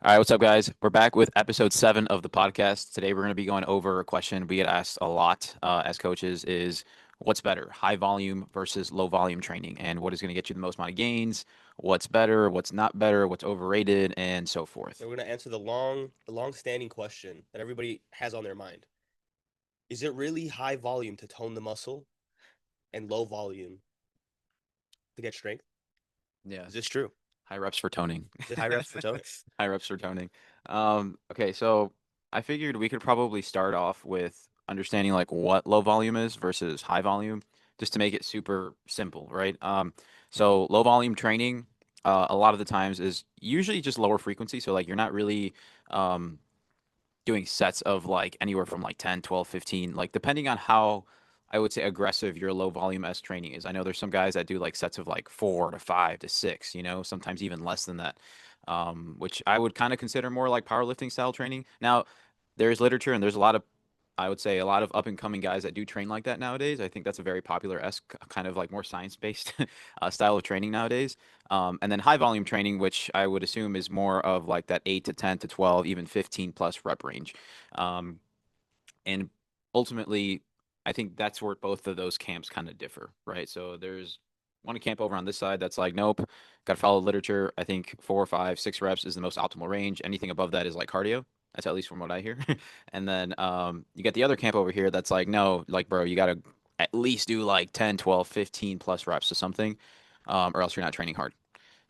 All right, what's up, guys? We're back with episode 7 of the podcast. Today, we're going to be going over a question we get asked a lot as coaches is what's better, high volume versus low volume training, and what is going to get you the most amount of gains, what's better, what's not better, what's overrated, and so So forth. we're gonna answer the long-standing question that everybody has on their mind. Is it really high volume to tone the muscle and low volume to get strength? Yeah, Is this true? high reps for toning. Is it high reps for toning? High reps for toning. Okay, so I figured we could probably start off with understanding like what low volume is versus high volume, just to make it super simple, right? So low volume training, a lot of the times is usually just lower frequency. So like you're not really um, doing sets of like anywhere from like 10, 12, 15, like depending on how I would say aggressive your low volume S training is. I know there's some guys that do like sets of like 4 to 5 to 6, sometimes even less than that, which I would kind of consider more like powerlifting style training. Now, there's literature and there's a lot of I would say a lot of up and coming guys that do train like that nowadays. I think that's a very popular esque kind of like more science based style of training nowadays. And then high volume training, which I would assume is more of like that 8 to 10 to 12, even 15 plus rep range. Um, and ultimately, I think that's where both of those camps kind of differ, right? So there's one camp over on this side that's like, nope, got to follow literature. I think 4 or 5, 6 reps is the most optimal range. Anything above that is like cardio. That's at least from what I hear. And then you get the other camp over here that's like, no, like, bro, you got to at least do like 10, 12, 15 plus reps of something, or else you're not training hard.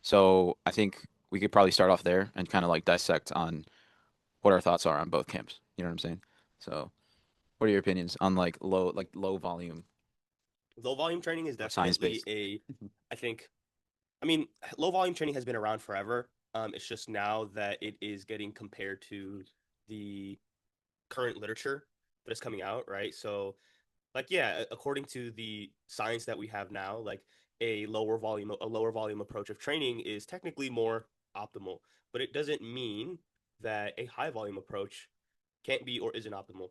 So I think we could probably start off there and kind of like dissect on what our thoughts are on both camps. You know what I'm saying? So what are your opinions on like low volume Low volume training is or science definitely based? I think, I mean, low volume training has been around forever. It's just now that it is getting compared to the current literature that is coming out, right? So, like, yeah, according to the science that we have now, like a lower volume approach of training is technically more optimal, but it doesn't mean that a high volume approach can't be or isn't optimal.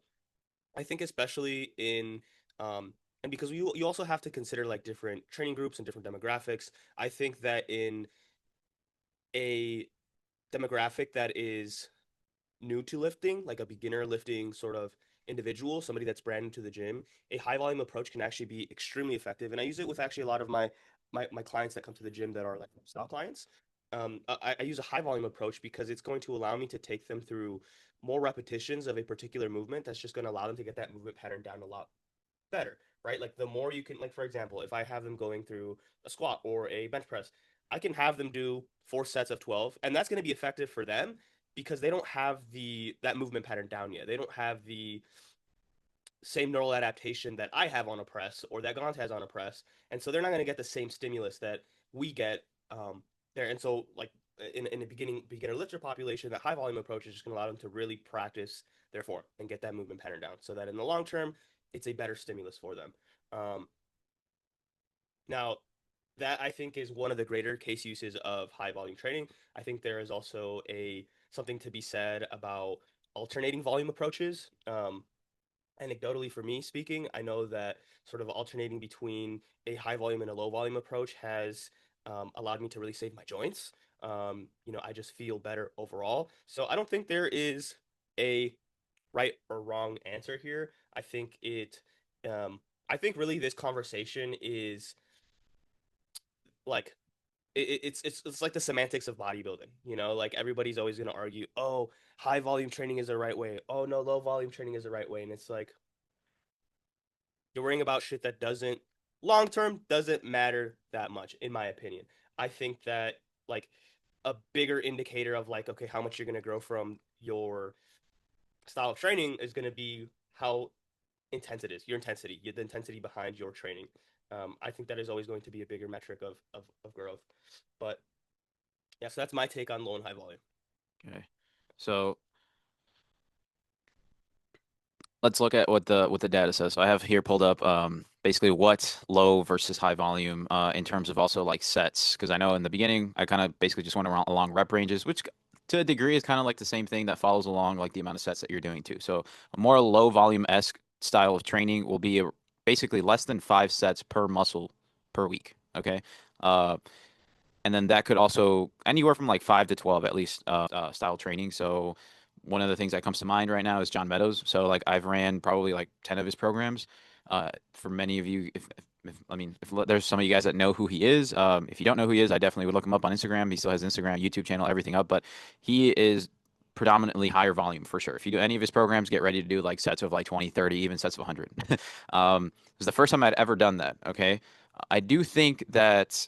I think especially in and because you also have to consider like different training groups and different demographics. I think that in a demographic that is new to lifting, like a beginner lifting sort of individual, somebody that's brand new to the gym, a high volume approach can actually be extremely effective. And I use it with actually a lot of my clients that come to the gym that are like stock clients. I use a high volume approach because it's going to allow me to take them through more repetitions of a particular movement that's just going to allow them to get that movement pattern down a lot better, right? Like the more you can, like for example, if I have them going through a squat or a bench press, I can have them do 4 sets of 12, and that's going to be effective for them because they don't have the that movement pattern down yet. They don't have the same neural adaptation that I have on a press or that Gaunt has on a press, and so they're not going to get the same stimulus that we get there. And so, like in the beginner lifter population, that high volume approach is just going to allow them to really practice their form and get that movement pattern down, so that in the long term, it's a better stimulus for them. Um, Now, that I think is one of the greater case uses of high volume training. I think there is also a something to be said about alternating volume approaches. Anecdotally, for me speaking, I know that sort of alternating between a high volume and a low volume approach has allowed me to really save my joints. I just feel better overall. So I don't think there is a right or wrong answer here. Um, I think really this conversation is like it's like the semantics of bodybuilding. Like everybody's always going to argue, oh, high volume training is the right way. Oh no, low volume training is the right way. And it's like you're worrying about shit that doesn't long term doesn't matter that much, in my opinion. I think that like a bigger indicator of like, okay, how much you're going to grow from your style of training is going to be how intense it is, your intensity, the intensity behind your training. I think that is always going to be a bigger metric of growth. But yeah, so that's my take on low and high volume. Okay. So let's look at what the data says. So I have here pulled up basically what low versus high volume in terms of also like sets, because I know in the beginning I kind of basically just went around along rep ranges, which to a degree is kind of like the same thing that follows along like the amount of sets that you're doing too. So a more low volume esque style of training will be basically less than 5 sets per muscle per week. Okay. Uh, And then that could also anywhere from like 5 to 12 at least style training. So one of the things that comes to mind right now is John Meadows. So like I've ran probably like 10 of his programs. For many of you, if I mean, if there's some of you guys that know who he is, if you don't know who he is, I definitely would look him up on Instagram. He still has Instagram, YouTube channel, everything up, but he is predominantly higher volume for sure. If you do any of his programs, get ready to do like sets of like 20, 30, even sets of 100. It was the first time I'd ever done that. Okay. I do think that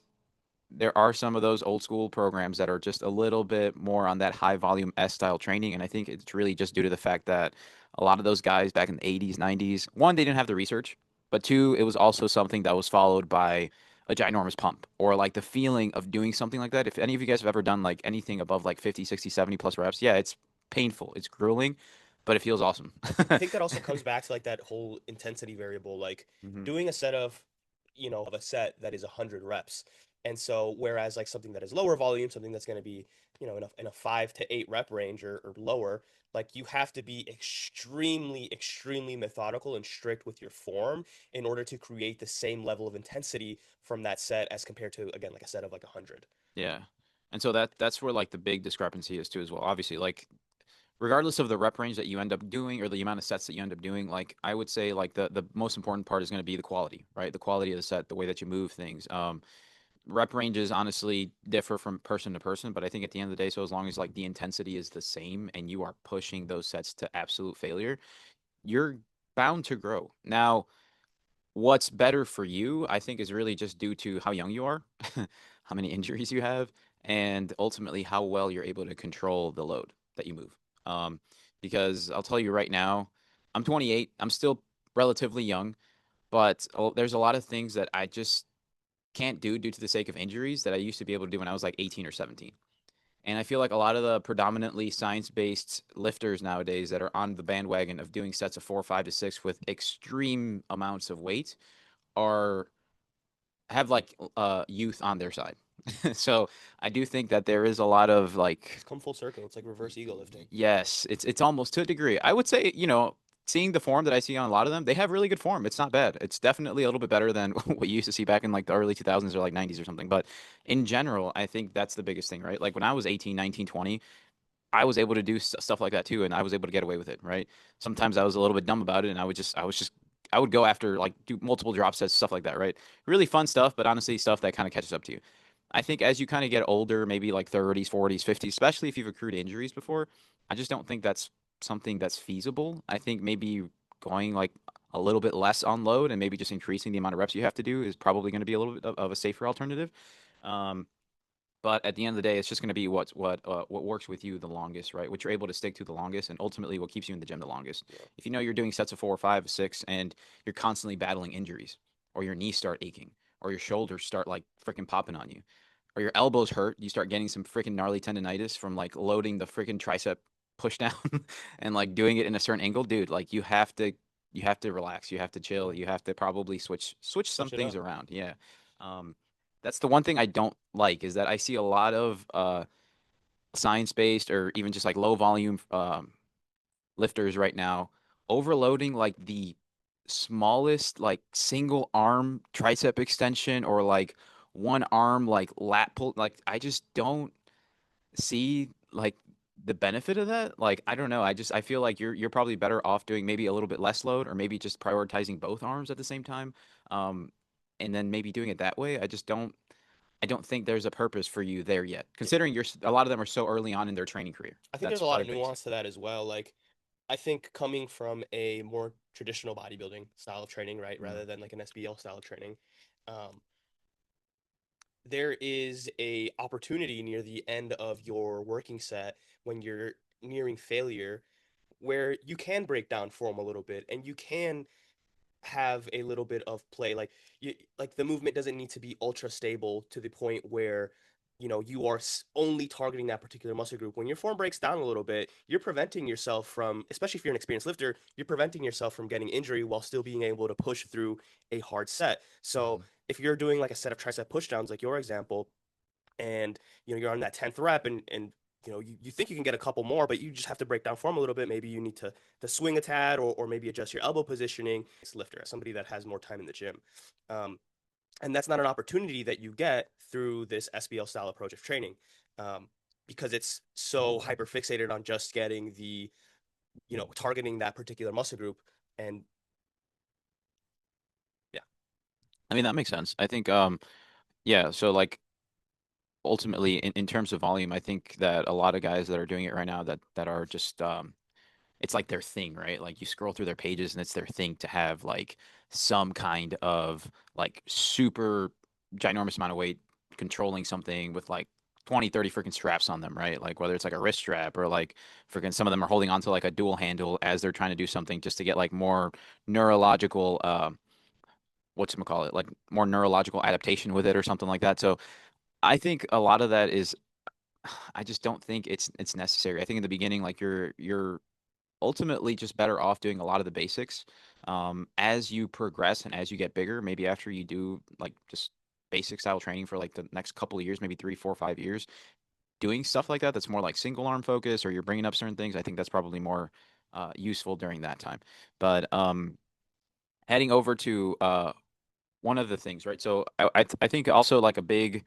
there are some of those old school programs that are just a little bit more on that high volume S style training. And I think it's really just due to the fact that a lot of those guys back in the 80s, 90s, one, they didn't have the research, but two, it was also something that was followed by a ginormous pump or like the feeling of doing something like that. If any of you guys have ever done like anything above like 50, 60, 70 plus reps, yeah, it's painful, it's grueling, but it feels awesome. I think that also comes back to like that whole intensity variable, like Hmm. doing a set of, of a set that is 100 reps. And so, whereas like something that is lower volume, something that's going to be, in a 5 to 8 rep range or lower, like you have to be extremely, extremely methodical and strict with your form in order to create the same level of intensity from that set as compared to, again, like a set of like 100. Yeah. And so that's where like the big discrepancy is too as well. Obviously, like regardless of the rep range that you end up doing or the amount of sets that you end up doing, like I would say like the most important part is going to be the quality, right? The quality of the set, the way that you move things. Rep ranges honestly differ from person to person, but I think at the end of the day, so as long as like the intensity is the same and you are pushing those sets to absolute failure, you're bound to grow. Now, what's better for you, I think, is really just due to how young you are, how many injuries you have, and ultimately how well you're able to control the load that you move. Um, because I'll tell you right now, I'm 28. I'm still relatively young, but there's a lot of things that I just can't do due to the sake of injuries that I used to be able to do when I was like 18 or 17. And I feel like a lot of the predominantly science based lifters nowadays that are on the bandwagon of doing sets of 4, 5 to 6 with extreme amounts of weight are have like youth on their side. So I do think that there is a lot of like It's come full circle. It's like reverse ego lifting. yes, it's almost to a degree. I would say, seeing the form that I see on a lot of them, they have really good form. It's not bad. It's definitely a little bit better than what you used to see back in like the early 2000s or like 90s or something. But in general, I think that's the biggest thing, right? Like when I was 18, 19, 20, I was able to do stuff like that too, and I was able to get away with it, right? Sometimes I was a little bit dumb about it, and I would go after like do multiple drop sets, stuff like that, right? Really fun stuff, but honestly, stuff that kind of catches up to you. I think as you kind of get older, maybe like 30s, 40s, 50s, especially if you've accrued injuries before, I just don't think that's something that's feasible. I think maybe going like a little bit less on load and maybe just increasing the amount of reps you have to do is probably going to be a little bit of a safer alternative. Um, but at the end of the day, it's just going to be what works with you the longest, right? What you're able to stick to the longest, and ultimately what keeps you in the gym the longest. Yeah. If you know you're doing sets of 4, 5, 6, and you're constantly battling injuries, or your knees start aching, or your shoulders start like freaking popping on you, or your elbows hurt, you start getting some freaking gnarly tendonitis from like loading the freaking tricep push down and like doing it in a certain angle, dude. Like you have to relax, you have to chill, Yeah. you have to probably switch some Switch it things up. around. Yeah. Um, that's the one thing I don't like is that I see a lot of science based or even just like low volume lifters right now overloading like the smallest like single arm tricep extension or like one arm like lat pull. Like I just don't see like the benefit of that. Like I don't know. I feel like you're probably better off doing maybe a little bit less load or maybe just prioritizing both arms at the same time. Um, and then maybe doing it that way. I don't think there's a purpose for you there yet, Yeah. considering a lot of them are so early on in their training career. I think That's there's a lot probably of the biggest thing. nuance to that as well. Like, I think coming from a more traditional bodybuilding style of training, right, Mm. rather than like an SBL style of training, um, there is a opportunity near the end of your working set when you're nearing failure where you can break down form a little bit and you can have a little bit of play. Like like the movement doesn't need to be ultra stable to the point where you are only targeting that particular muscle group. When your form breaks down a little bit, you're preventing yourself from, especially if you're an experienced lifter, you're preventing yourself from getting injury while still being able to push through a hard set. So Mhm. if you're doing like a set of tricep pushdowns, like your example, and you're on that 10th rep and you think you can get a couple more, but you just have to break down form a little bit. Maybe you need to swing a tad or maybe adjust your elbow positioning. It's lifter as somebody that has more time in the gym. Um, And that's not an opportunity that you get through this SBL style approach of training, um, because it's so hyper fixated on just getting the, targeting that particular muscle group. And yeah. I mean, that makes sense. I think, yeah, so like ultimately in terms of volume, I think that a lot of guys that are doing it right now that are just it's like their thing, right? Like you scroll through their pages and it's their thing to have like some kind of like super ginormous amount of weight controlling something with like 20, 30 freaking straps on them, right? Like whether it's like a wrist strap or like freaking some of them are holding onto like a dual handle as they're trying to do something just to get like more neurological whatchamacallit, like more neurological adaptation with it or something like that. So I think a lot of that is I just don't think it's necessary. I think in the beginning, like you're ultimately just better off doing a lot of the basics. As you progress and as you get bigger, maybe after you do like just basic style training for like the next couple of years, maybe 3, 4, 5 years, doing stuff like that that's more like single arm focus or you're bringing up certain things, I think that's probably more useful during that time. But heading over to one of the things, right? So I think also like a big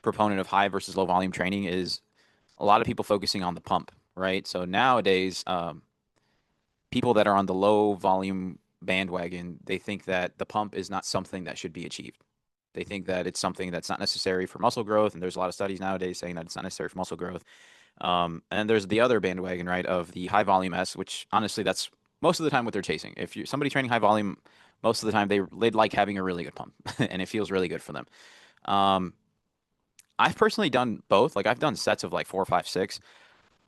proponent of high versus low volume training is a lot of people focusing on the pump, right? So nowadays, people that are on the low volume bandwagon, they think that the pump is not something that should be achieved. They think that it's something that's not necessary for muscle growth, and there's a lot of studies nowadays saying that it's not necessary for muscle growth. And there's the other bandwagon, right, of the high volume S, which honestly, that's most of the time what they're chasing. If you're somebody training high volume, most of the time they like having a really good pump, and it feels really good for them. Um, I've personally done both. Like I've done sets of like 4, 5, 6.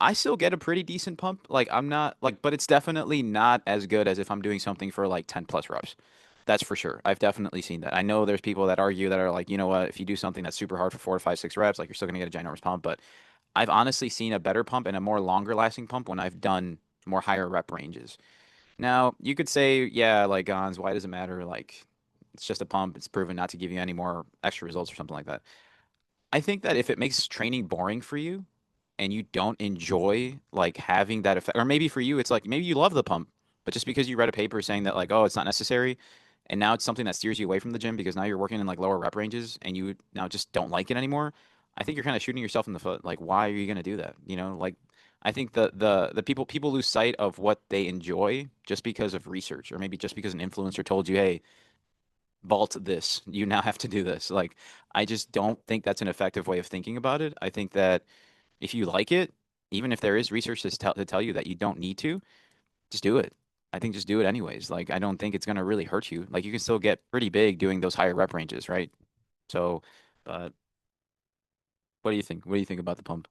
I still get a pretty decent pump. Like I'm not like, but it's definitely not as good as if I'm doing something for like 10 plus reps. That's for sure. I've definitely seen that. I know there's people that argue that are like, you know what, if you do something that's super hard for 4, 5, 6 reps, like you're still gonna get a ginormous pump. But I've honestly seen a better pump and a more longer lasting pump when I've done more higher rep ranges. Now, you could say, yeah, like Gons, why does it matter? Like it's just a pump. It's proven not to give you any more extra results or something like that. I think that if it makes training boring for you, and you don't enjoy like having that effect, or maybe for you, it's like maybe you love the pump, but just because you read a paper saying that like, oh, it's not necessary, and now it's something that steers you away from the gym because now you're working in like lower rep ranges and you now just don't like it anymore. I think you're kind of shooting yourself in the foot. Like, why are you going to do that? You know, like I think the people lose sight of what they enjoy just because of research, or maybe just because an influencer told you, hey, vault this, you now have to do this. Like, I just don't think that's an effective way of thinking about it. I think that if you like it, even if there is research to tell you that you don't need to, just do it. I think just do it anyways. Like I don't think it's gonna really hurt you. Like you can still get pretty big doing those higher rep ranges, right? So, but what do you think? What do you think about the pump?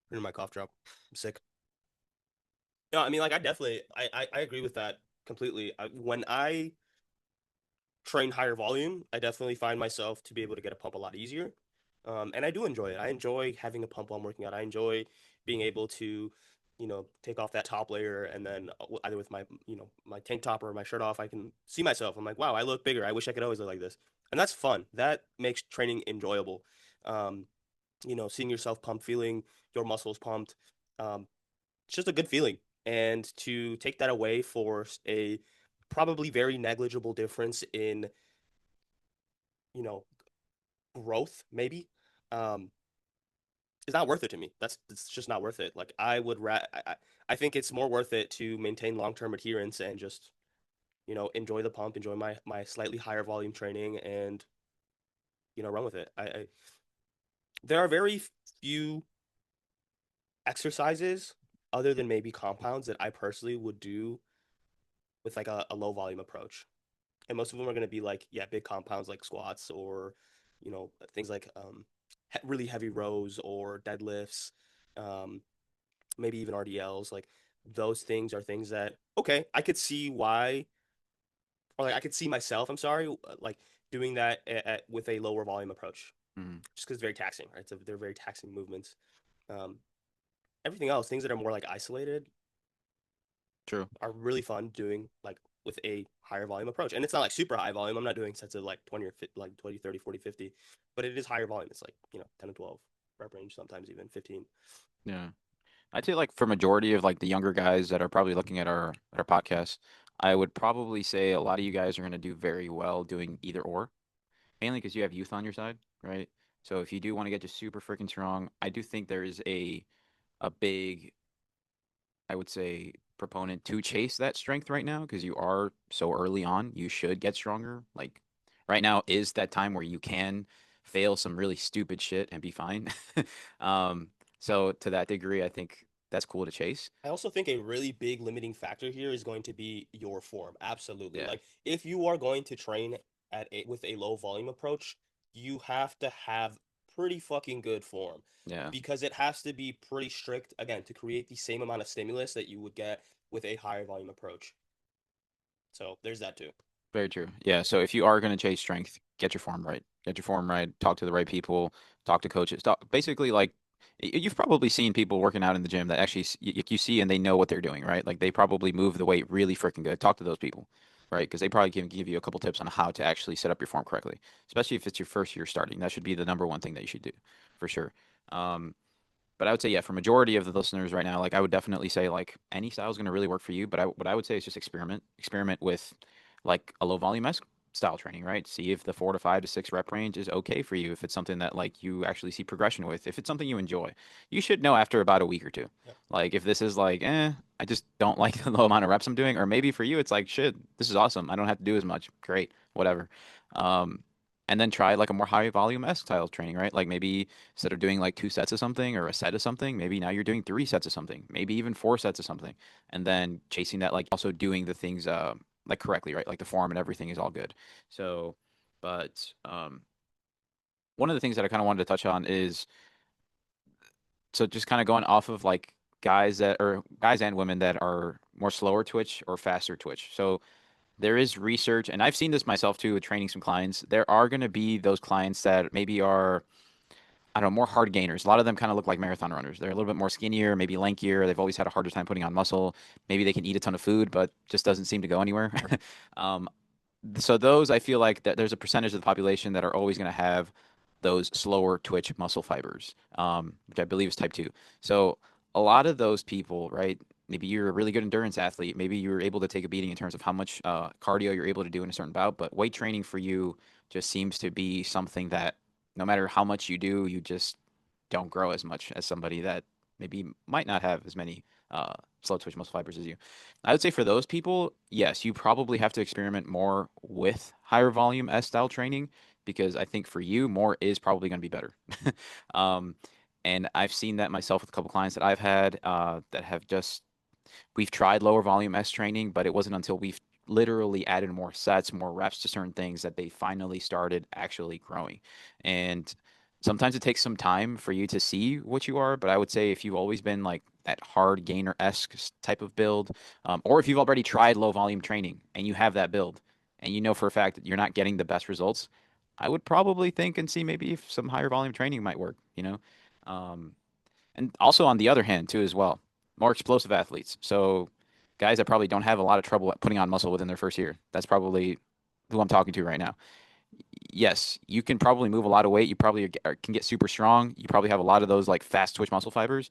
Here's my cough drop. I'm sick. No, I mean, like, I definitely, I agree with that completely. When I train higher volume, I definitely find myself to be able to get a pump a lot easier. And I do enjoy it. I enjoy having a pump while I'm working out. I enjoy being able to, take off that top layer and then either with my, my tank top or my shirt off, I can see myself. I'm like, wow, I look bigger. I wish I could always look like this. And that's fun. That makes training enjoyable. Um, seeing yourself pumped, feeling your muscles pumped. It's just a good feeling. And to take that away for a probably very negligible difference in, you know, growth, maybe, um, is not worth it to me. It's just not worth it. Like I would I think it's more worth it to maintain long-term adherence and just, enjoy the pump, enjoy my slightly higher volume training and, run with it. There are very few exercises other than maybe compounds that I personally would do with like a low volume approach. And most of them are going to be like, yeah, big compounds like squats or, things like really heavy rows or deadlifts, um, maybe even RDLs. Like those things are things that, okay, I could see why, or like I could see myself, I'm sorry, like doing that with a lower volume approach, Mm, just because it's very taxing, right? So they're very taxing movements. Um, Everything else, things that are more like isolated, true. are really fun doing like with a higher volume approach. And it's not like super high volume. I'm not doing sets of like 20 or 50, like 20, 30, 40, 50, but it is higher volume. It's like, 10 to 12 rep range, sometimes even 15. Yeah. I'd say like for majority of like the younger guys that are probably looking at our podcast, I would probably say a lot of you guys are gonna do very well doing either or. mainly because you have youth on your side, right? So if you do want to get just super freaking strong, I do think there is a big, I would say, proponent to chase that strength right now because you are so early on. You should get stronger. Like right now is that time where you can fail some really stupid shit and be fine. um, so to that degree, I think that's cool to chase. I also think a really big limiting factor here is going to be your form. Absolutely. Yeah, Like if you are going to train with a low volume approach, you have to have pretty fucking good form yeah. because it has to be pretty strict again to create the same amount of stimulus that you would get with a higher volume approach. So there's that too. Very true. Yeah. So if you are going to chase strength, get your form right. Get your form right. Talk to the right people. Talk to coaches. Talk, basically, like you've probably seen people working out in the gym that actually you see and they know what they're doing, right? Like they probably move the weight really freaking good. Talk to those people, right? Because they probably can give you a couple tips on how to actually set up your form correctly, especially if it's your first year starting. That should be the number one thing that you should do, for sure. Um, but I would say, yeah, for majority of the listeners right now, like I would definitely say like any style is going to really work for you. But what I would say is just experiment with like a low volume style training, right? See if the 4 to 5 to 6 rep range is okay for you. If it's something that like you actually see progression with, if it's something you enjoy, you should know after about a week or two. Yeah. Like if this is like, I just don't like the low amount of reps I'm doing, or maybe for you it's like, shit, this is awesome. I don't have to do as much. Great, whatever. Um, and then try like a more high volume S style training, right? Like maybe instead of doing like 2 sets of something or a set of something, maybe now you're doing 3 sets of something, maybe even 4 sets of something, and then chasing that, like also doing the things like correctly, right? Like the form and everything is all good. So, but one of the things that I kind of wanted to touch on is so just kind of going off of like guys and women that are more slower twitch or faster twitch. So there is research, and I've seen this myself too with training some clients. There are going to be those clients that maybe are I don't know, more hard gainers. A lot of them kind of look like marathon runners. They're a little bit more skinnier, maybe lankier. They've always had a harder time putting on muscle. Maybe they can eat a ton of food, but just doesn't seem to go anywhere. um, so those, I feel like that there's a percentage of the population that are always going to have those slower twitch muscle fibers, which I believe is type 2. So a lot of those people, right? Maybe you're a really good endurance athlete. Maybe you're able to take a beating in terms of how much cardio you're able to do in a certain bout. But weight training for you just seems to be something that no matter how much you do, you just don't grow as much as somebody that maybe might not have as many slow twitch muscle fibers as you. I would say for those people, yes, you probably have to experiment more with higher volume S style training because I think for you, more is probably going to be better. um, and I've seen that myself with a couple clients that I've had that have just we've tried lower volume S training, but it wasn't until we've literally added more sets, more reps to certain things that they finally started actually growing. And sometimes it takes some time for you to see what you are, but I would say if you've always been like that hard gainer esque type of build, or if you've already tried low volume training and you have that build and you know for a fact that you're not getting the best results, I would probably think and see maybe if some higher volume training might work, you know? Um, and also on the other hand too as well, more explosive athletes. So guys that probably don't have a lot of trouble putting on muscle within their first year. That's probably who I'm talking to right now. Yes, you can probably move a lot of weight. You probably can get super strong. You probably have a lot of those like fast twitch muscle fibers.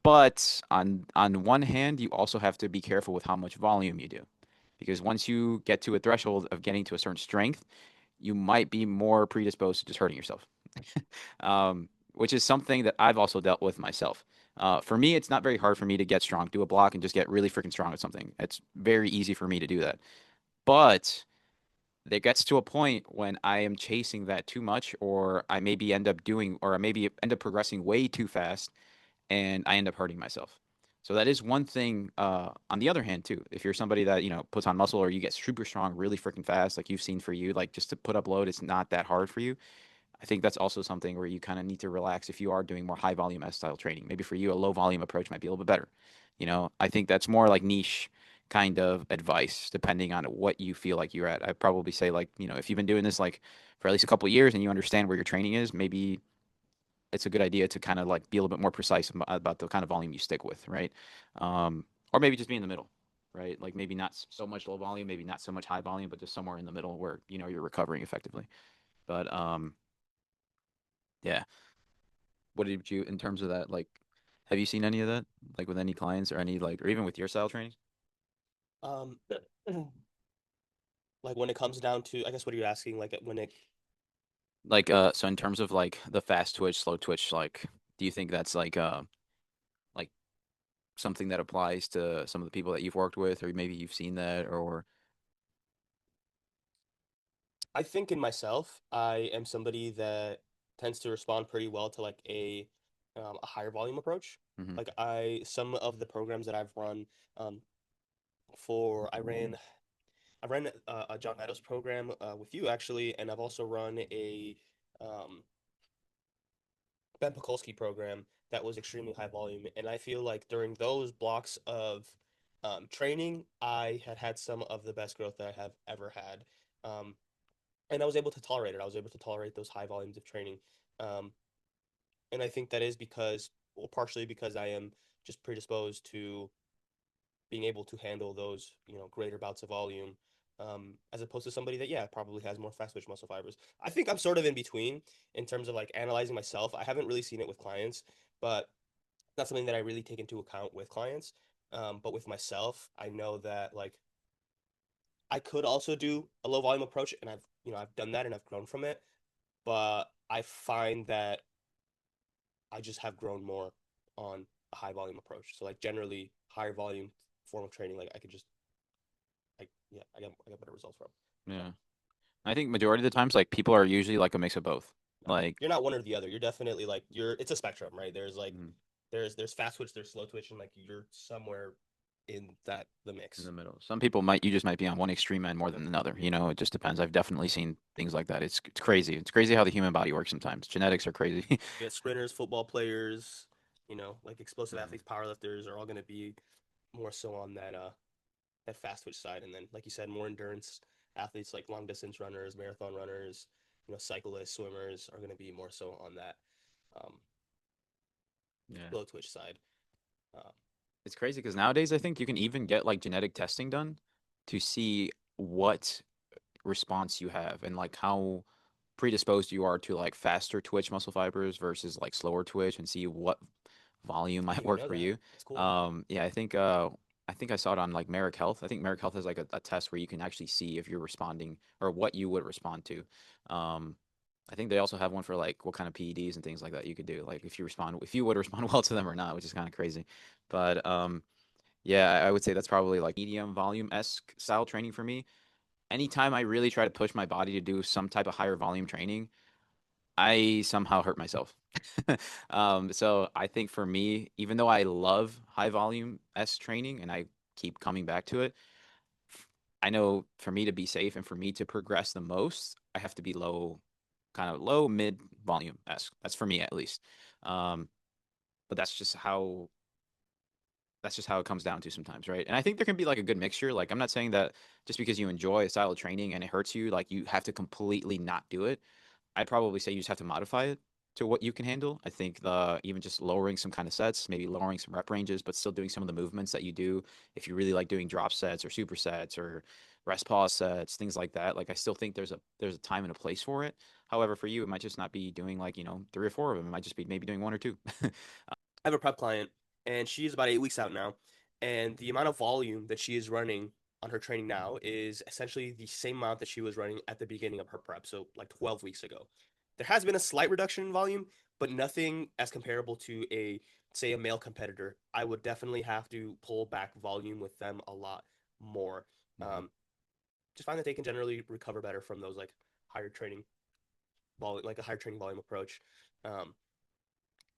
But on one hand, you also have to be careful with how much volume you do. Because once you get to a threshold of getting to a certain strength, you might be more predisposed to just hurting yourself. Which is something that I've also dealt with myself. For me, it's not very hard for me to get strong, do a block, and just get really freaking strong at something. It's very easy for me to do that. But there gets to a point when I am chasing that too much, or I maybe end up doing, or I maybe end up progressing way too fast, and I end up hurting myself. So that is one thing. On the other hand, too, if you're somebody that puts on muscle or you get super strong really freaking fast, like you've seen for you, like just to put up load, it's not that hard for you. I think that's also something where you kind of need to relax if you are doing more high volume S style training. Maybe for you, a low volume approach might be a little bit better. I think that's more like niche kind of advice depending on what you feel like you're at. I'd probably say like, if you've been doing this like for at least a couple of years and you understand where your training is, maybe it's a good idea to kind of like be a little bit more precise about the kind of volume you stick with, right? Or maybe just be in the middle, right? Like maybe not so much low volume, maybe not so much high volume, but just somewhere in the middle where, you're recovering effectively. But yeah. What did you in terms of that? Like, have you seen any of that? Like with any clients or any like, or even with your style training? Um, like when it comes down to, I guess what are you asking? Like when it Like, so in terms of like the fast twitch, slow twitch, like, do you think that's like something that applies to some of the people that you've worked with, or maybe you've seen that, or I think in myself, I am somebody that tends to respond pretty well to like a higher volume approach. hmm Like some of the programs that I've run, um, for I ran a John Meadows program with you actually, and I've also run a um, Ben Pakulski program that was extremely high volume. And I feel like during those blocks of training, I had had some of the best growth that I have ever had. Um, and I was able to tolerate it. I was able to tolerate those high volumes of training. Um, and I think that is because, well, partially because I am just predisposed to being able to handle those, greater bouts of volume, as opposed to somebody that, yeah, probably has more fast twitch muscle fibers. I think I'm sort of in between in terms of like analyzing myself. I haven't really seen it with clients, but that's something that I really take into account with clients. But with myself, I know that like I could also do a low volume approach, and I've done that and I've grown from it. But I find that I just have grown more on a high volume approach. So like generally higher volume form of training, like I could just like yeah, I got better results from. So yeah. I think majority of the times, like people are usually like a mix of both. no, Like, you're not one or the other. You're definitely like it's a spectrum, right? There's like mhm, there's fast twitch, there's slow twitch, and like you're somewhere in that the in mix. the middle. Some people might you just might be on one extreme end more than another. You know, it just depends. I've definitely seen things like that. It's crazy. It's crazy how the human body works sometimes. Genetics are crazy. You get sprinters, football players, like explosive Mhm. athletes, powerlifters are all going to be more so on that fast twitch side, and then like you said, more endurance athletes like long distance runners, marathon runners, cyclists, swimmers are going to be more so on that um, Yeah. low twitch side. Uh, It's crazy because nowadays I think you can even get like genetic testing done to see what response you have and like how predisposed you are to like faster twitch muscle fibers versus like slower twitch and see what volume I might didn't even work know for that. you. That's cool. Yeah, I think I saw it on like Merrick Health. I think Merrick Health has like a test where you can actually see if you're responding or what you would respond to. Um, I think they also have one for like what kind of PEDs and things like that you could do. Like if you would respond well to them or not, which is kind of crazy. But yeah, I would say that's probably like medium volume esque style training for me. Anytime I really try to push my body to do some type of higher volume training, I somehow hurt myself. So I think for me, even though I love high volume S training and I keep coming back to it, I know for me to be safe and for me to progress the most, I have to be low, kind of low mid volume S. That's for me at least. Um, but that's just how it comes down to sometimes, right? And I think there can be like a good mixture. Like I'm not saying that just because you enjoy a style of training and it hurts you, like you have to completely not do it. I'd probably say you just have to modify it to what you can handle. I think the even just lowering some kind of sets, maybe lowering some rep ranges, but still doing some of the movements that you do. If you really like doing drop sets or supersets or rest pause sets, things like that. Like I still think there's a time and a place for it. However, for you, it might just not be doing like, three or four of them. It might just be maybe doing one or two. I have a prep client, and she is about 8 weeks out now, and the amount of volume that she is running on her training now is essentially the same amount that she was running at the beginning of her prep, so like 12 weeks ago. There has been a slight reduction in volume, but nothing as comparable to say a male competitor. I would definitely have to pull back volume with them a lot more. Mhm. Um, just find that they can generally recover better from those like higher training volume, like a higher training volume approach. Um,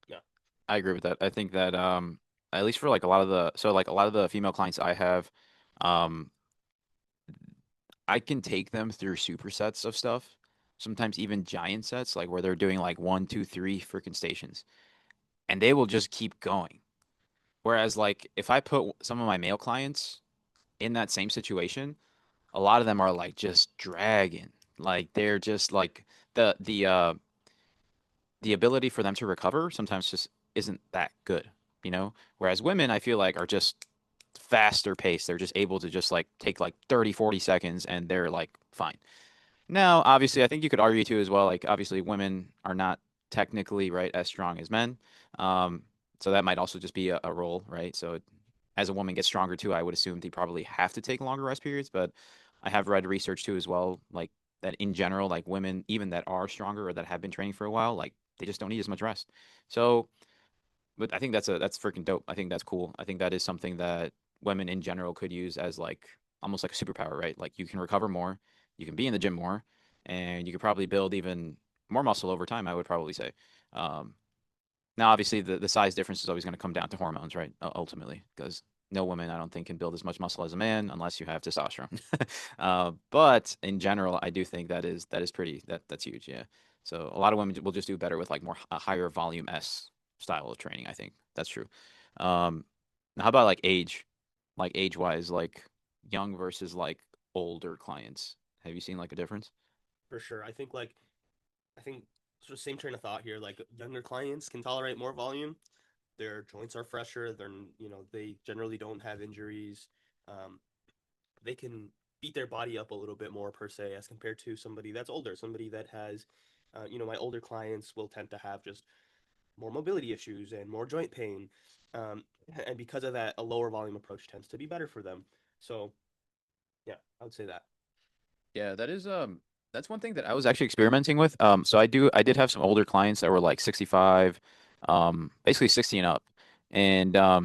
yeah, I agree with that. I think that at least for like a lot of the female clients I have, um I can take them through supersets of stuff. Sometimes even giant sets, like where they're doing like one, two, three freaking stations, and they will just keep going. Whereas like if I put some of my male clients in that same situation, a lot of them are like just dragging. Like they're just like the the uh the ability for them to recover sometimes just isn't that good, you know? Whereas women, I feel like, are just faster paced. They're just able to just like take like 30, 40 seconds and they're like fine. Now, obviously, I think you could argue too as well. Like, obviously, women are not technically right as strong as men, um, so that might also just be a role, right? So, as a woman gets stronger too, I would assume they probably have to take longer rest periods. But I have read research too as well, like that in general, like women, even that are stronger or that have been training for a while, like they just don't need as much rest. So, but I think that's freaking dope. I think that's cool. I think that is something that women in general could use as like almost like a superpower, right? Like you can recover more, you can be in the gym more, and you could probably build even more muscle over time, I would probably say. Um, Now, obviously, the size difference is always going to come down to hormones, right? Ultimately, because no woman, I don't think, can build as much muscle as a man unless you have testosterone. But in general, I do think that is pretty that's huge. Yeah. So a lot of women will just do better with like more a higher volume S style of training. I think that's true. Um, Now, how about like age wise, like young versus like older clients? Have you seen like a difference? For sure. I think sort of same train of thought here. Like younger clients can tolerate more volume. Their joints are fresher. They generally don't have injuries. Um, they can beat their body up a little bit more per se as compared to somebody that's older, somebody that has, my older clients will tend to have just more mobility issues and more joint pain. Um, and because of that, a lower volume approach tends to be better for them. So yeah, I would say that. Yeah, that's one thing that I was actually experimenting with. So I did have some older clients that were like 65, basically 60 and up. And I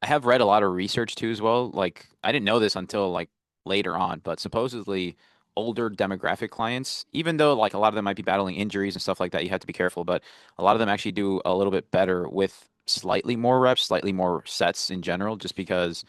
have read a lot of research too as well. Like I didn't know this until like later on, but supposedly older demographic clients, even though like a lot of them might be battling injuries and stuff like that, you have to be careful, but a lot of them actually do a little bit better with slightly more reps, slightly more sets in general, just because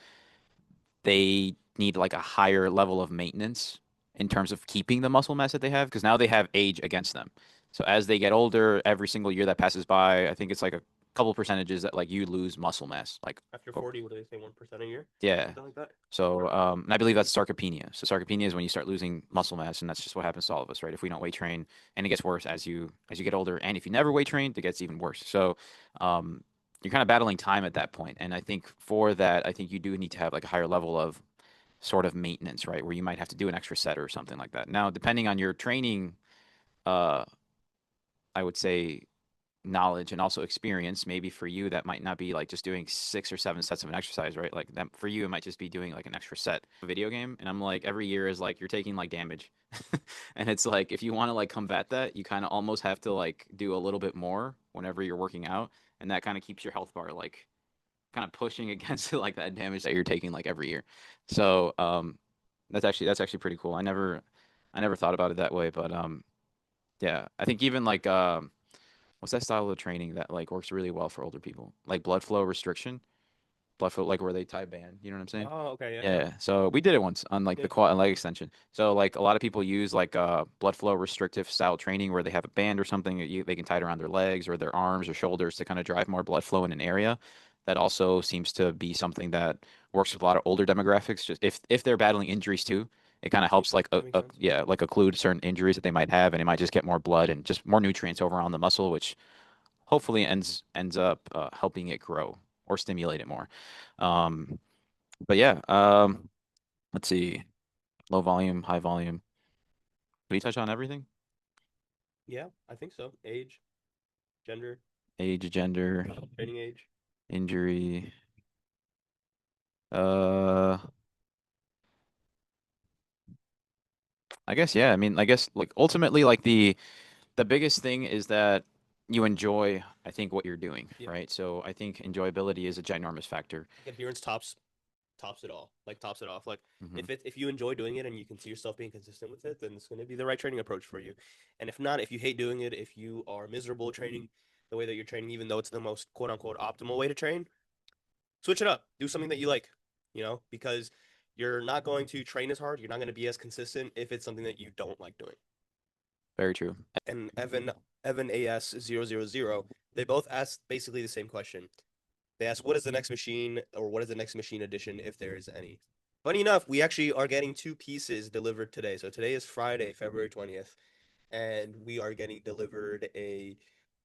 they need like a higher level of maintenance in terms of keeping the muscle mass that they have because now they have age against them. So as they get older, every single year that passes by, I think it's like a couple percentages that like you lose muscle mass. Like, After oh, 40, what do they say, 1% a year? yeah. Something like that? So, and I believe that's sarcopenia. So sarcopenia is when you start losing muscle mass, and that's just what happens to all of us, right? If we don't weight train, and it gets worse as you get older, and if you never weight train, it gets even worse. So, um, you're kind of battling time at that point. And I think for that, I think you do need to have like a higher level of sort of maintenance, right? Where you might have to do an extra set or something like that. Now, depending on your training, uh, I would say knowledge and also experience, maybe for you that might not be like just doing 6 or 7 sets of an exercise, right? Like that for you, it might just be doing like an extra set. A video game, and I'm like every year is like you're taking like damage, and it's like if you want to like combat that, you kind of almost have to like do a little bit more whenever you're working out, and that kind of keeps your health bar like kind of pushing against like that damage that you're taking like every year. So that's actually pretty cool. I never thought about it that way, but yeah, I think even like what's that style of training that like works really well for older people? Like blood flow restriction, blood flow like where they tie band. You know what I'm saying? Oh, okay, yeah, yeah. Yeah. So we did it once on like Yeah. the quad and leg extension. So like a lot of people use like blood flow restrictive style training where they have a band or something that they can tie it around their legs or their arms or shoulders to kind of drive more blood flow in an area. That also seems to be something that works with a lot of older demographics. Just if they're battling injuries too, it kind of Yeah, helps like that makes sense. yeah like occlude certain injuries that they might have, and it might just get more blood and just more nutrients over on the muscle, which hopefully ends up helping it grow or stimulate it more. Um, but yeah, let's see, low volume, high volume. Did we touch on everything? Yeah, I think so. Age, gender, Age, gender, training age. injury. Uh, I guess yeah. I mean, I guess like ultimately, like the biggest thing is that you enjoy, I think, what you're doing, Yeah, right? So I think enjoyability is a ginormous factor. I think adherence tops it all. Like tops it off. Like Hmm. if you enjoy doing it and you can see yourself being consistent with it, then it's going to be the right training approach for you. And if not, if you hate doing it, if you are miserable training the way that you're training, even though it's the most quote unquote optimal way to train, switch it up. Do something that you like. Because you're not going to train as hard. You're not going to be as consistent if it's something that you don't like doing. Very true. And Evan AS 000, they both asked basically the same question. They asked, what is the next machine or what is the next machine edition if there is any? Funny enough, we actually are getting two pieces delivered today. So today is Friday, February 20th, and we are getting delivered a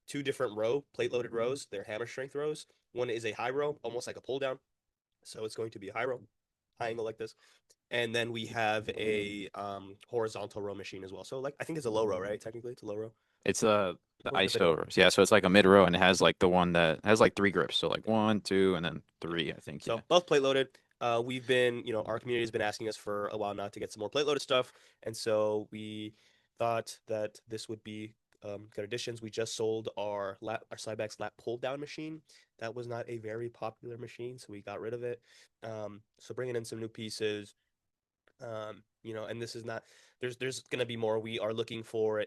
two different plate loaded rows. They're hammer strength rows. One is a high row, almost like a pull down. So it's going to be a high row, high angle like this. And then we have a horizontal row machine as well. So like I think it's a low row, right? Technically, it's a low row. It's the Or is it mid ISO row? rows. Yeah, so it's like a mid row and it has like the one that has like three grips. So like Yeah. one, two, and then Yeah. three, I think. So Yeah. both plate loaded. We've been, our community has been asking us for a while now to get some more plate loaded stuff, and so we thought that this would be good additions. We just sold our Cybex lat pull down machine. That was not a very popular machine, so we got rid of it. So bringing in some new pieces, and this is not. There's gonna be more. We are looking for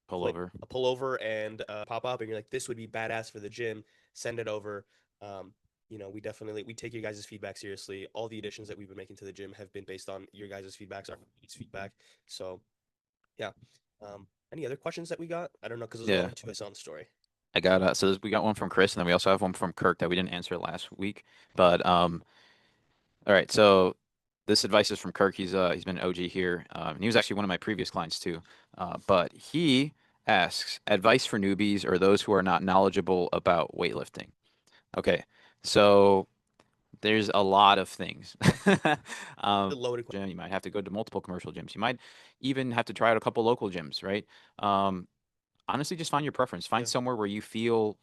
Pull play over. a pullover and pop up, and you're like, this would be badass for the gym. Send it over. Um, we take your guys' feedback seriously. All the additions that we've been making to the gym have been based on your guys' feedbacks, our community's feedback. So yeah. Any other questions that we got? I don't know because there's Yeah. only two I saw in the story. I got we got one from Chris, and then we also have one from Kirk that we didn't answer last week. But all right, so this advice is from Kirk. He's been an OG here. And he was actually one of my previous clients too. But he asks advice for newbies or those who are not knowledgeable about weightlifting. Okay, so there's a lot of things. The um, loaded question. Gym, you might have to go to multiple commercial gyms. You might even have to try out a couple local gyms, right? Um, Honestly, just find your preference. Find Yeah, somewhere where you feel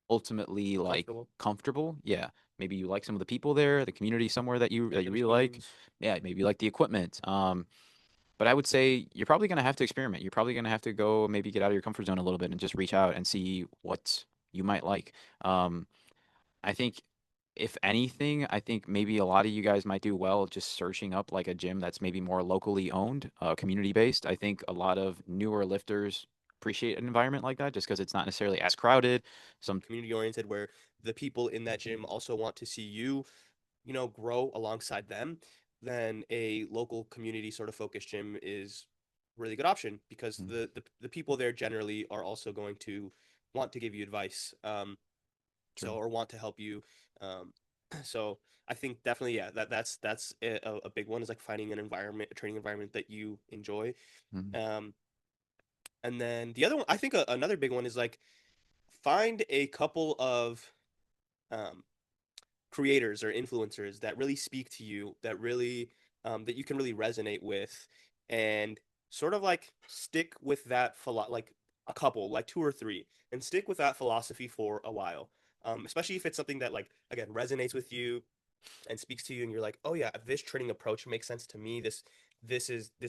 ultimately like comfortable. comfortable. Yeah. Maybe you like some of the people there, the community somewhere that you Vending really like. machines. Yeah, maybe you like the equipment. But I would say you're probably gonna have to experiment. You're probably gonna have to go maybe get out of your comfort zone a little bit and just reach out and see what you might like. Um, I think if anything, I think maybe a lot of you guys might do well just searching up like a gym that's maybe more locally owned, community based. I think a lot of newer lifters appreciate an environment like that just because it's not necessarily as crowded. Some Community oriented, where the people in that gym also want to see you, grow alongside them, then a local community sort of focused gym is a really good option because Mm, the people there generally are also going to want to give you advice, true. or want to help you. Um, so I think definitely, yeah, that's a big one, is like finding an environment, a training environment that you enjoy. Mm, Um, and then the other one, I think another big one is like find a couple of um, creators or influencers that really speak to you, that you can really resonate with, and sort of like stick with that like a couple, like two or three, and stick with that philosophy for a while. Especially if it's something that, like, again, resonates with you and speaks to you, and you're like, oh yeah, this training approach makes sense to me. This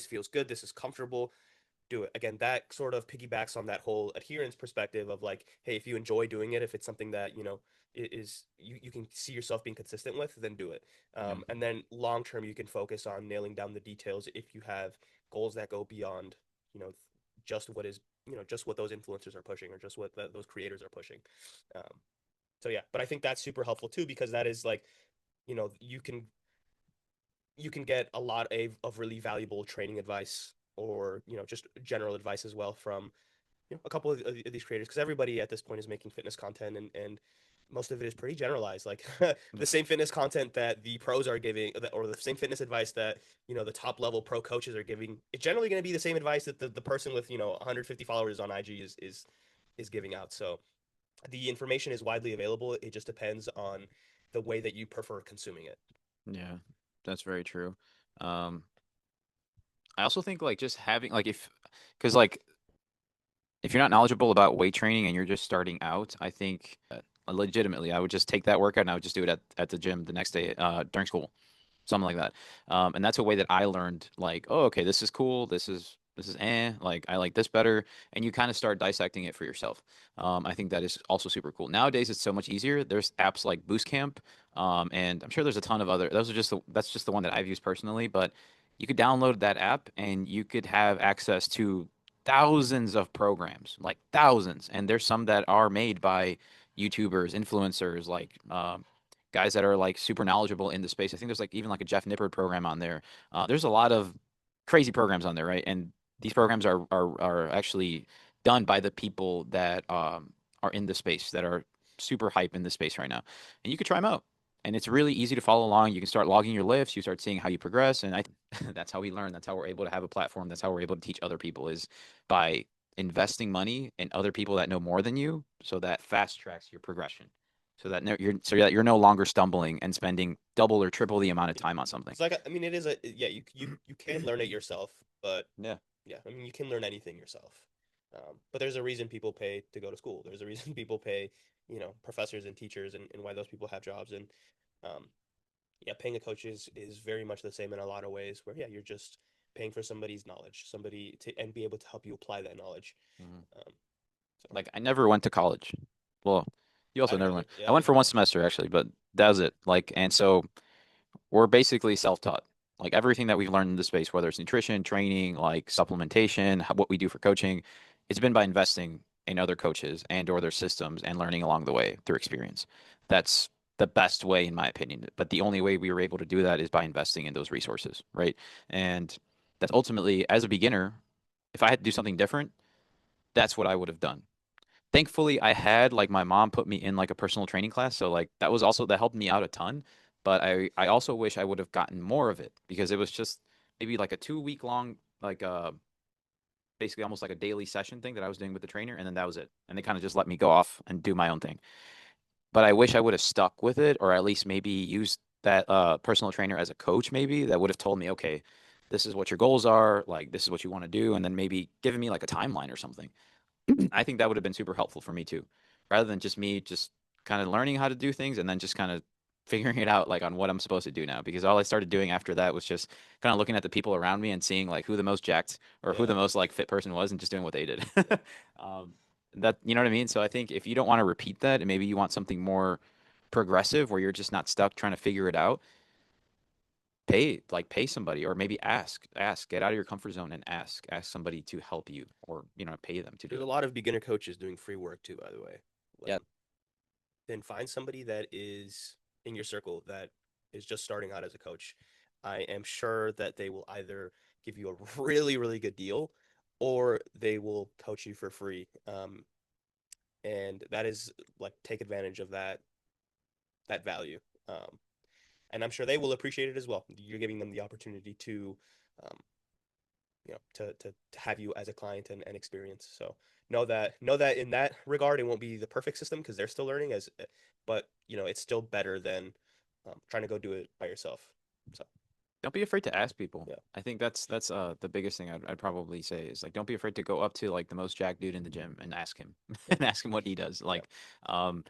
feels good. This is comfortable. Do it. Again, that sort of piggybacks on that whole adherence perspective of like, hey, if you enjoy doing it, if it's something that, you can see yourself being consistent with, then do it. yeah. And then long term, you can focus on nailing down the details if you have goals that go beyond, you know, just what is, just what those influencers are pushing, or just what those creators are pushing. Um, so yeah, but I think that's super helpful too, because that is like, you know, you can get a lot of really valuable training advice, or just general advice as well, from a couple of these creators, because everybody at this point is making fitness content, and most of it is pretty generalized, like Yeah. the same fitness content that the pros are giving, or the same fitness advice that the top level pro coaches are giving. It's generally going to be the same advice that the person with 150 followers on IG is giving out. So the information is widely available. It just depends on the way that you prefer consuming it. Yeah, that's very true. Um, I also think like just having like because like if you're not knowledgeable about weight training and you're just starting out, I think legitimately I would just take that workout and I would just do it at the gym the next day during school, something like that. And that's a way that I learned like, oh, okay, this is cool. This is like I like this better, and you kind of start dissecting it for yourself. I think that is also super cool. Nowadays, it's so much easier. There's apps like Boost Camp, and I'm sure there's a ton of other. That's just the one that I've used personally, but you could download that app and you could have access to thousands of programs, like thousands. And there's some that are made by YouTubers, influencers, like guys that are like super knowledgeable in the space. I think there's like even like a Jeff Nippard program on there. There's a lot of crazy programs on there, right? And these programs are actually done by the people that are in the space that are super hype in the space right now, and you could try them out. And it's really easy to follow along. You can start logging your lifts. You start seeing how you progress, and that's how we learn. That's how we're able to have a platform. That's how we're able to teach other people is by investing money in other people that know more than you, so that fast tracks your progression so that you're no longer stumbling and spending double or triple the amount of time on something. It's like, I mean, it is a yeah. You can learn it yourself, but Yeah. yeah, I mean, you can learn anything yourself. But there's a reason people pay to go to school. There's a reason people pay, professors and teachers, and why those people have jobs. And um, Yeah, paying a coach is very much the same in a lot of ways. Where yeah, you're just paying for somebody's knowledge, somebody to and be able to help you apply that knowledge. Mhm. Um, so Like I never went to college. Well, you I also didn't never either. went. Yeah, I I went didn't for go to one college. semester actually, but that was it. Like, and so we're basically self-taught. Like everything that we've learned in the space, whether it's nutrition, training, like supplementation, what we do for coaching, it's been by investing in other coaches and or their systems and learning along the way through experience. That's the best way, in my opinion. But the only way we were able to do that is by investing in those resources, right? And that's ultimately, as a beginner, if I had to do something different, that's what I would have done. Thankfully, I had like my mom put me in like a personal training class, so like that was also that helped me out a ton. But I also wish I would have gotten more of it because it was just maybe like a 2 week long like basically almost like a daily session thing that I was doing with the trainer, and then that was it. And they kind of just let me go off and do my own thing. But I wish I would have stuck with it, or at least maybe used that personal trainer as a coach. Maybe that would have told me, okay, this is what your goals are, like this is what you want to do, and then maybe given me like a timeline or something. I think that would have been super helpful for me too, rather than just me just kind of learning how to do things and then just kind of figuring it out like on what I'm supposed to do now. Because all I started doing after that was just kind of looking at the people around me and seeing like who the most jacked or who the Yeah, most like fit person was and just doing what they did. yeah. um, that you know what I mean? So I think if you don't want to repeat that and maybe you want something more progressive where you're just not stuck trying to figure it out, pay somebody or maybe ask get out of your comfort zone and ask somebody to help you or pay them to do There's a it. lot of beginner coaches doing free work too, by the way. Yeah. Then find somebody that is in your circle that is just starting out as a coach. I am sure that they will either give you a really, really good deal or they will coach you for free. And that is like take advantage of that value. Um, and I'm sure they will appreciate it as well. You're giving them the opportunity to, um, to have you as a client and experience. So know that in that regard, it won't be the perfect system because they're still learning but it's still better than trying to go do it by yourself. So Don't be afraid to ask people. yeah, I think that's the biggest thing I'd probably say is like don't be afraid to go up to like the most jacked dude in the gym and ask him yeah, and ask him what he does. yeah, Um,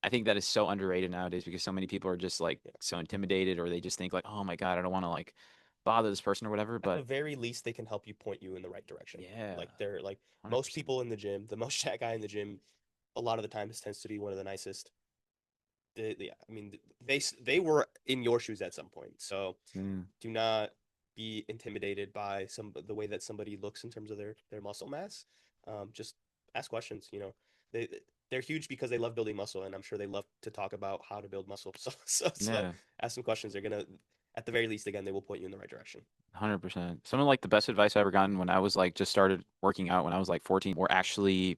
I think that is so underrated nowadays because so many people are just like yeah. so intimidated or they just think like, oh my God, I don't want to like bother this person or whatever. At the But very least, they can help you point you in the right direction. yeah, Like they're like most 100%. people in the gym, the most chat guy in the gym, a lot of the times tends to be one of the nicest. Yeah, I mean, they were in your shoes at some point, so Mm, do not be intimidated by the way that somebody looks in terms of their muscle mass. Just ask questions. They they're huge because they love building muscle, and I'm sure they love to talk about how to build muscle. So yeah, ask some questions. They're gonna, at the very least, again, they will point you in the right direction. 100%. Some of like the best advice I ever gotten when I was like just started working out when I was like 14 were actually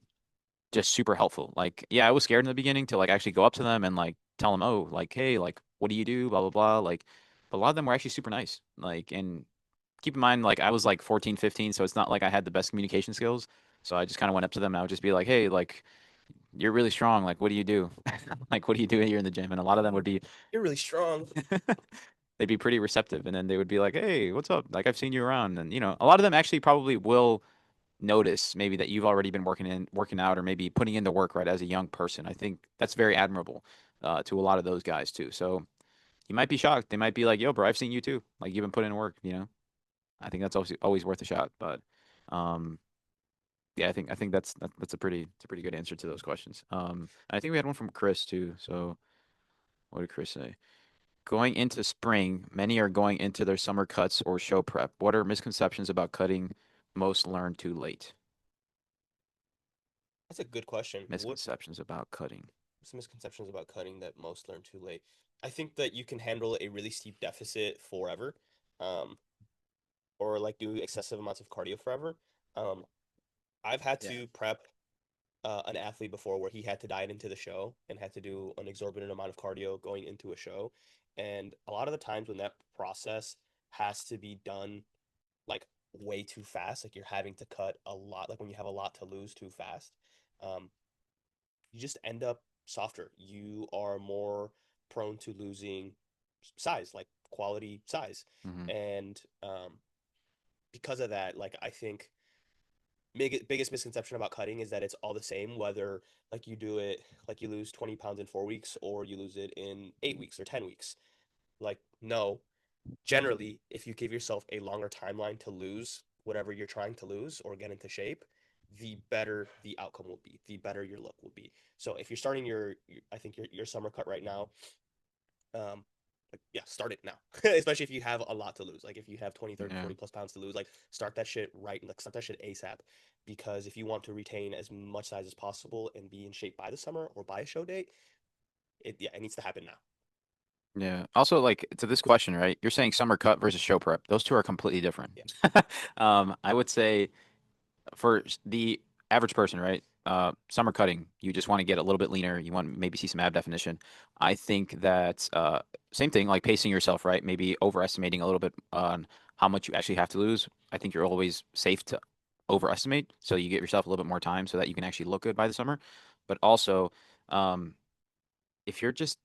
just super helpful. Like, yeah, I was scared in the beginning to like actually go up to them and like tell them, oh, like, hey, like, what do you do? Blah, blah, blah. Like, but a lot of them were actually super nice. Like, and keep in mind, like, I was like 14, 15, so it's not like I had the best communication skills. So I just kind of went up to them and I would just be like, hey, like, you're really strong. Like, what do you do? Like, what do you do here in the gym? And a lot of them would be, You're really strong. they'd be pretty receptive. And then they would be like, hey, what's up? Like, I've seen you around. And, a lot of them actually probably will notice maybe that you've already been working out or maybe putting into work right as a young person. I think that's very admirable to a lot of those guys too. So you might be shocked. They might be like, "Yo, bro, I've seen you too. Like you've been putting in work." I think that's always worth a shot. But um, yeah, I think that's a pretty good answer to those questions. I think we had one from Chris too. So what did Chris say? Going into spring, many are going into their summer cuts or show prep. What are misconceptions about cutting most learned too late? That's a good question. What Misconceptions about cutting. some misconceptions about cutting that most learn too late? I think that you can handle a really steep deficit forever, um, or like do excessive amounts of cardio forever. Um, I've had Yeah. to prep an athlete before where he had to diet into the show and had to do an exorbitant amount of cardio going into a show. And a lot of the times when that process has to be done like way too fast, like you're having to cut a lot, like when you have a lot to lose too fast, um, you just end up softer. You are more prone to losing size, like quality size. Hmm. And because of that, like I think biggest misconception about cutting is that it's all the same, whether like you lose 20 pounds in 4 weeks or you lose it in 8 weeks or 10 weeks. Like, no, generally, if you give yourself a longer timeline to lose whatever you're trying to lose or get into shape, the better the outcome will be, the better your look will be. So if you're starting I think your summer cut right now, um, like, yeah, start it now. Especially if you have a lot to lose. Like if you have 20, 30, Yeah. 40 plus pounds to lose, like start that shit right, like start that shit ASAP. Because if you want to retain as much size as possible and be in shape by the summer or by a show date, it needs to happen now. Yeah. Also, like to this question, right? You're saying summer cut versus show prep. Those two are completely different. Yeah. I would say for the average person, right? Summer cutting, you just want to get a little bit leaner. You want to maybe see some ab definition. I think that same thing, like pacing yourself, right? Maybe overestimating a little bit on how much you actually have to lose. I think you're always safe to overestimate, so you get yourself a little bit more time so that you can actually look good by the summer. But also, um, if you're just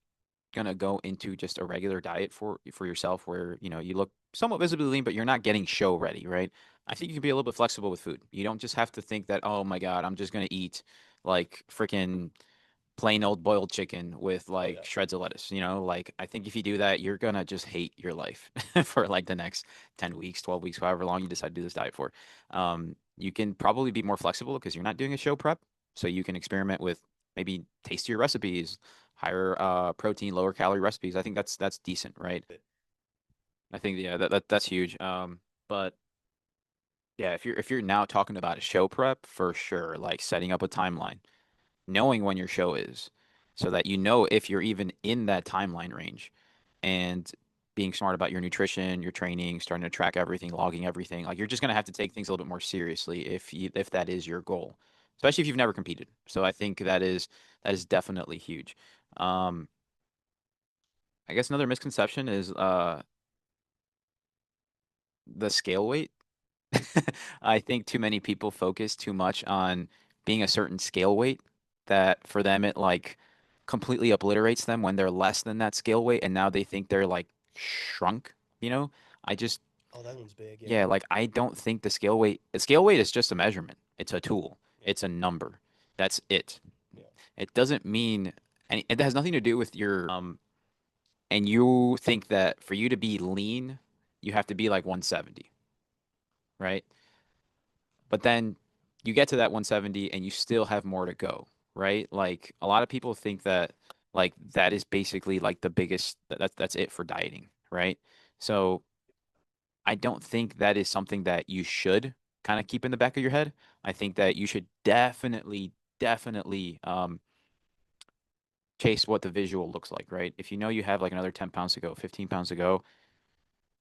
gonna go into just a regular diet for yourself where you look somewhat visibly lean but you're not getting show ready, right? I think you can be a little bit flexible with food. You don't just have to think that, oh my God, I'm just gonna eat like freaking plain old boiled chicken with Oh like yeah. shreds of lettuce. Like I think if you do that, you're gonna just hate your life for like the next 10 weeks, 12 weeks, however long you decide to do this diet for. You can probably be more flexible because you're not doing a show prep, so you can experiment with maybe tastier recipes, higher protein, lower calorie recipes. I think that's decent, right? I think yeah, that's huge. But yeah, if you're now talking about a show prep, for sure, like setting up a timeline, knowing when your show is, so that you know if you're even in that timeline range, and being smart about your nutrition, your training, starting to track everything, logging everything. Like you're just gonna have to take things a little bit more seriously if that is your goal, especially if you've never competed. So I think that is definitely huge. Um, I guess another misconception is the scale weight. I think too many people focus too much on being a certain scale weight that for them it like completely obliterates them when they're less than that scale weight and now they think they're like shrunk, you know? I just Oh, that one's big. Yeah. Yeah, like I don't think the scale weight is just a measurement. It's a tool. Yeah. It's a number. That's it. Yeah. It doesn't mean and it has nothing to do with your and you think that for you to be lean, you have to be like 170, right? But then you get to that 170 and you still have more to go, right? Like a lot of people think that like that is basically like the biggest that's it for dieting, right? So I don't think that is something that you should kind of keep in the back of your head. I think that you should definitely chase what the visual looks like, right? If you know you have like another 10 pounds to go, 15 pounds to go,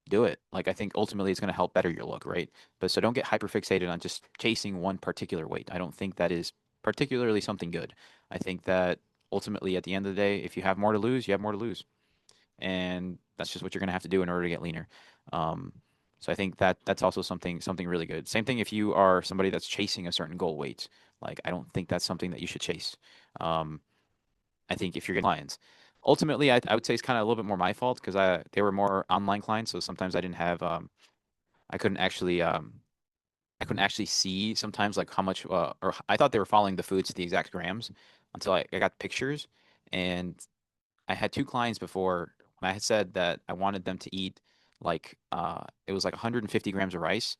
do it. Like I think ultimately it's going to help better your look, right? But so don't get hyper fixated on just chasing one particular weight. I don't think that is particularly something good. I think that ultimately at the end of the day, if you have more to lose, you have more to lose. And that's just what you're going to have to do in order to get leaner. Um, so I think that that's also something really good. Same thing if you are somebody that's chasing a certain goal weight. Like I don't think that's something that you should chase. Um, I think if you're getting clients, ultimately I would say it's kind of a little bit more my fault because they were more online clients, so sometimes I didn't have I couldn't actually I couldn't actually see sometimes like how much or I thought they were following the foods to the exact grams until I got pictures, and I had two clients before when I had said that I wanted them to eat like it was like 150 grams of rice.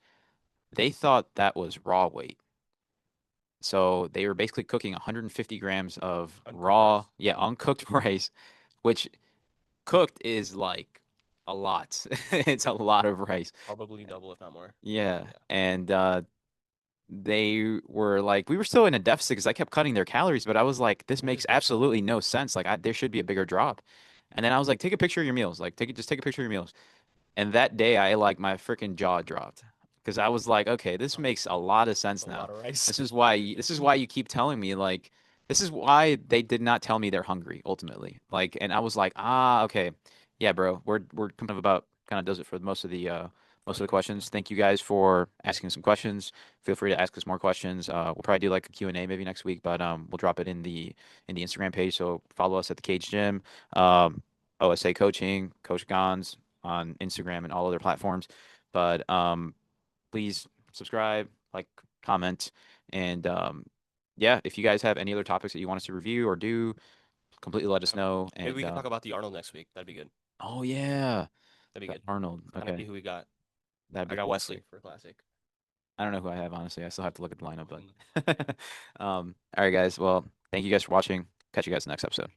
They thought that was raw weight. So they were basically cooking 150 grams of Uncooked raw, rice. yeah, uncooked rice, which cooked is like a lot. It's a lot of rice. Probably double, if not more. Yeah. Yeah. And they were like, we were still in a deficit because I kept cutting their calories, but I was like, this What makes is this? absolutely no sense. Like, there should be a bigger drop. And then I was like, take a picture of your meals. Like, just take a picture of your meals. And that day, I like my freaking jaw dropped because I was like, okay, this Oh, makes a lot of it's sense a now. lot of rice. This is why you keep telling me like this is why they did not tell me they're hungry ultimately. Like, and I was like, okay, yeah, bro, we're kind of does it for most of the questions. Thank you guys for asking some questions. Feel free to ask us more questions. We'll probably do like a Q&A maybe next week, but we'll drop it in the Instagram page. So follow us at the Cage Gym, um, OSA Coaching, Coach Gons on Instagram and all other platforms. But please subscribe, like, comment, and yeah, if you guys have any other topics that you want us to review or do, completely let us Yeah. know. Maybe And we could talk about the Arnold next week. That'd be good. Oh yeah, That'd be that good. Arnold. I'm happy Okay, who we got. that'd I be got cool. Wesley for classic. I don't know who I have, honestly. I still have to look at the lineup, Oh, but all right, guys. Well, thank you guys for watching. Catch you guys next episode.